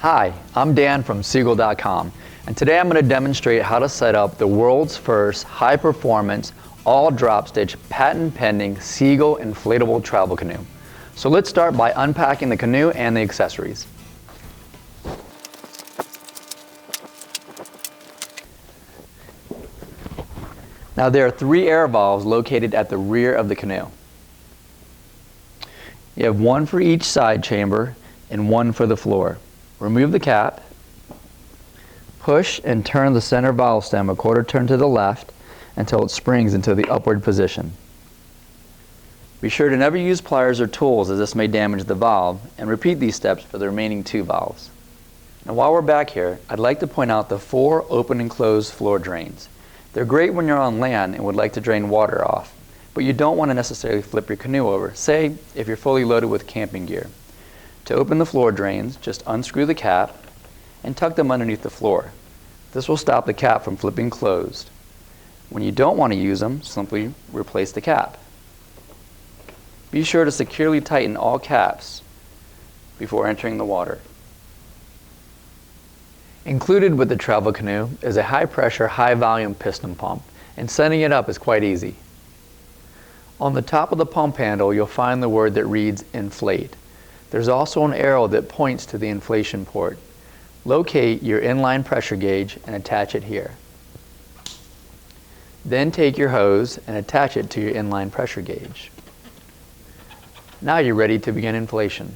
Hi, I'm Dan from Seagull.com, and today I'm going to demonstrate how to set up the world's first high-performance, all-drop-stitch, patent-pending Seagull inflatable travel canoe. So let's start by unpacking the canoe and the accessories. Now there are 3 air valves located at the rear of the canoe. You have 1 for each side chamber and 1 for the floor. Remove the cap, push and turn the center valve stem a quarter turn to the left until it springs into the upward position. Be sure to never use pliers or tools, as this may damage the valve, and repeat these steps for the remaining 2 valves. Now while we're back here, I'd like to point out the 4 open and closed floor drains. They're great when you're on land and would like to drain water off, but you don't want to necessarily flip your canoe over, say if you're fully loaded with camping gear. To open the floor drains, just unscrew the cap and tuck them underneath the floor. This will stop the cap from flipping closed. When you don't want to use them, simply replace the cap. Be sure to securely tighten all caps before entering the water. Included with the travel canoe is a high-pressure, high-volume piston pump, and setting it up is quite easy. On the top of the pump handle, you'll find the word that reads inflate. There's also an arrow that points to the inflation port. Locate your inline pressure gauge and attach it here. Then take your hose and attach it to your inline pressure gauge. Now you're ready to begin inflation.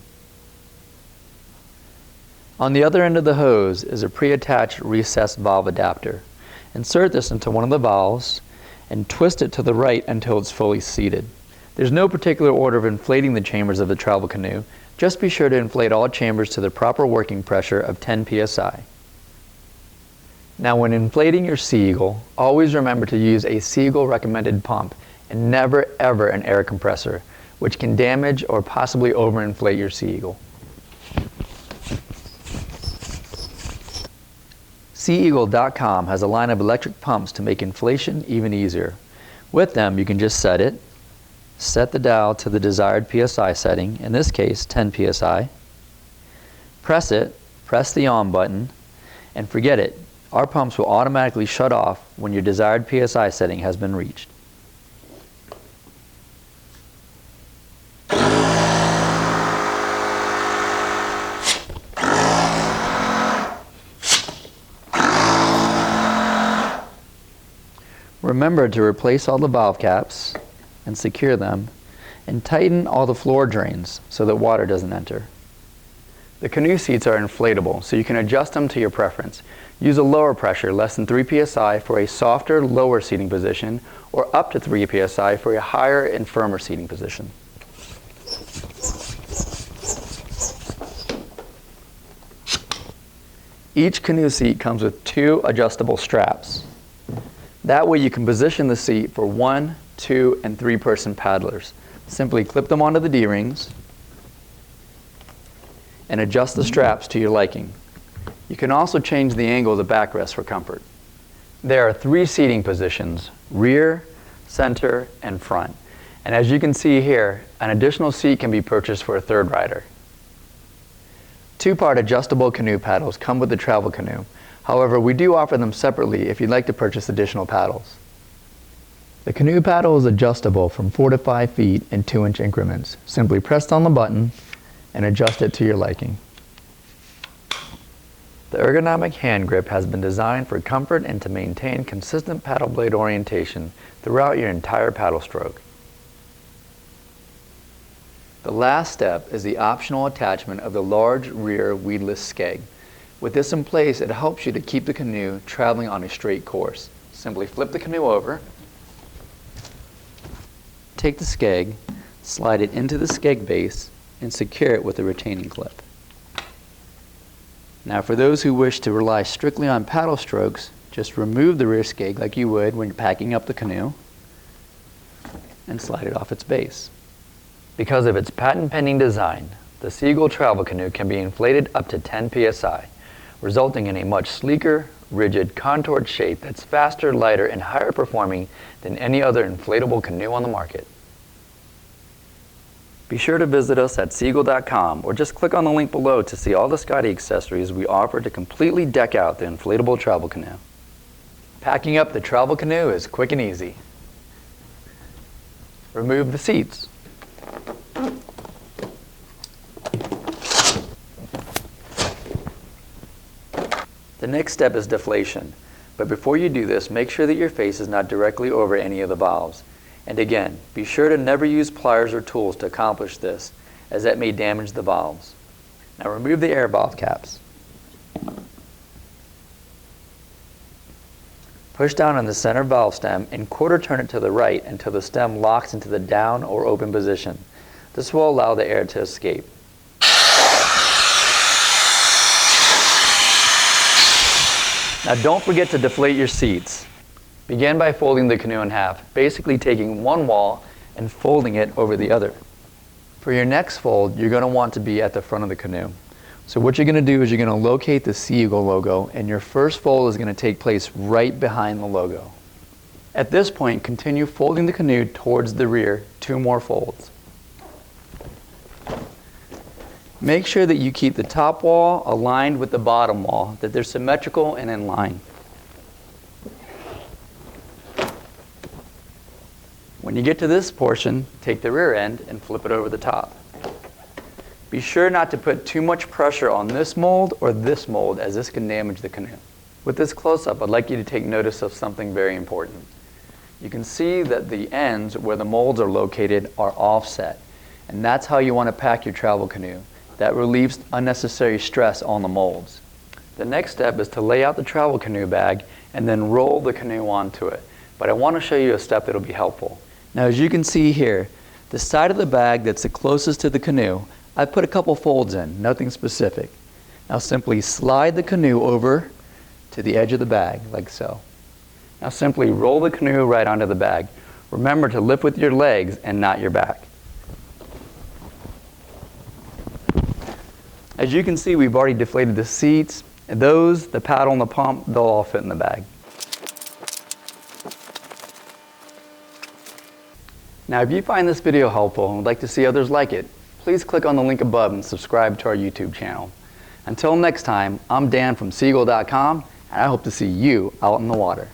On the other end of the hose is a pre-attached recessed valve adapter. Insert this into one of the valves and twist it to the right until it's fully seated. There's no particular order of inflating the chambers of the travel canoe. Just be sure to inflate all chambers to the proper working pressure of 10 psi. Now when inflating your Seagull, always remember to use a Seagull recommended pump and never ever an air compressor, which can damage or possibly overinflate your Seagull. Seagull.com has a line of electric pumps to make inflation even easier. With them, you can just set the dial to the desired PSI setting, in this case 10 PSI, press the on button, and forget it. Our pumps will automatically shut off when your desired PSI setting has been reached. Remember to replace all the valve caps and secure them, and tighten all the floor drains so that water doesn't enter. The canoe seats are inflatable, so you can adjust them to your preference. Use a lower pressure, less than 3 psi, for a softer, lower seating position, or up to 3 psi for a higher and firmer seating position. Each canoe seat comes with 2 adjustable straps. That way you can position the seat for 1, 2, and 3-person paddlers. Simply clip them onto the D-rings and adjust the straps to your liking. You can also change the angle of the backrest for comfort. There are 3 seating positions: rear, center, and front. And as you can see here, an additional seat can be purchased for a 3rd rider. 2-part adjustable canoe paddles come with the travel canoe. However, we do offer them separately if you'd like to purchase additional paddles. The canoe paddle is adjustable from 4 to 5 feet in 2-inch increments. Simply press on the button and adjust it to your liking. The ergonomic hand grip has been designed for comfort and to maintain consistent paddle blade orientation throughout your entire paddle stroke. The last step is the optional attachment of the large rear weedless skeg. With this in place, it helps you to keep the canoe traveling on a straight course. Simply flip the canoe over, take the skeg, slide it into the skeg base, and secure it with a retaining clip. Now for those who wish to rely strictly on paddle strokes, just remove the rear skeg like you would when you're packing up the canoe and slide it off its base. Because of its patent-pending design, the Seagull travel canoe can be inflated up to 10 psi. Resulting in a much sleeker, rigid, contoured shape that's faster, lighter, and higher performing than any other inflatable canoe on the market. Be sure to visit us at seagull.com or just click on the link below to see all the Scotty accessories we offer to completely deck out the inflatable travel canoe. Packing up the travel canoe is quick and easy. Remove the seats. The next step is deflation, but before you do this, make sure that your face is not directly over any of the valves. And again, be sure to never use pliers or tools to accomplish this, as that may damage the valves. Now remove the air valve caps. Push down on the center valve stem and quarter turn it to the right until the stem locks into the down or open position. This will allow the air to escape. Now don't forget to deflate your seats. Begin by folding the canoe in half, basically taking one wall and folding it over the other. For your next fold, you're going to want to be at the front of the canoe. So what you're going to do is you're going to locate the Sea Eagle logo, and your first fold is going to take place right behind the logo. At this point, continue folding the canoe towards the rear, 2 more folds. Make sure that you keep the top wall aligned with the bottom wall, that they're symmetrical and in line. When you get to this portion, take the rear end and flip it over the top. Be sure not to put too much pressure on this mold or this mold, as this can damage the canoe. With this close-up, I'd like you to take notice of something very important. You can see that the ends where the molds are located are offset, and that's how you want to pack your travel canoe. That relieves unnecessary stress on the molds. The next step is to lay out the travel canoe bag and then roll the canoe onto it. But I want to show you a step that will be helpful. Now, as you can see here, the side of the bag that's the closest to the canoe, I put a couple folds in, nothing specific. Now simply slide the canoe over to the edge of the bag, like so. Now simply roll the canoe right onto the bag. Remember to lift with your legs and not your back. As you can see, we've already deflated the seats, and those, the paddle and the pump, they'll all fit in the bag. Now, if you find this video helpful and would like to see others like it, please click on the link above and subscribe to our YouTube channel. Until next time, I'm Dan from seagull.com, and I hope to see you out in the water.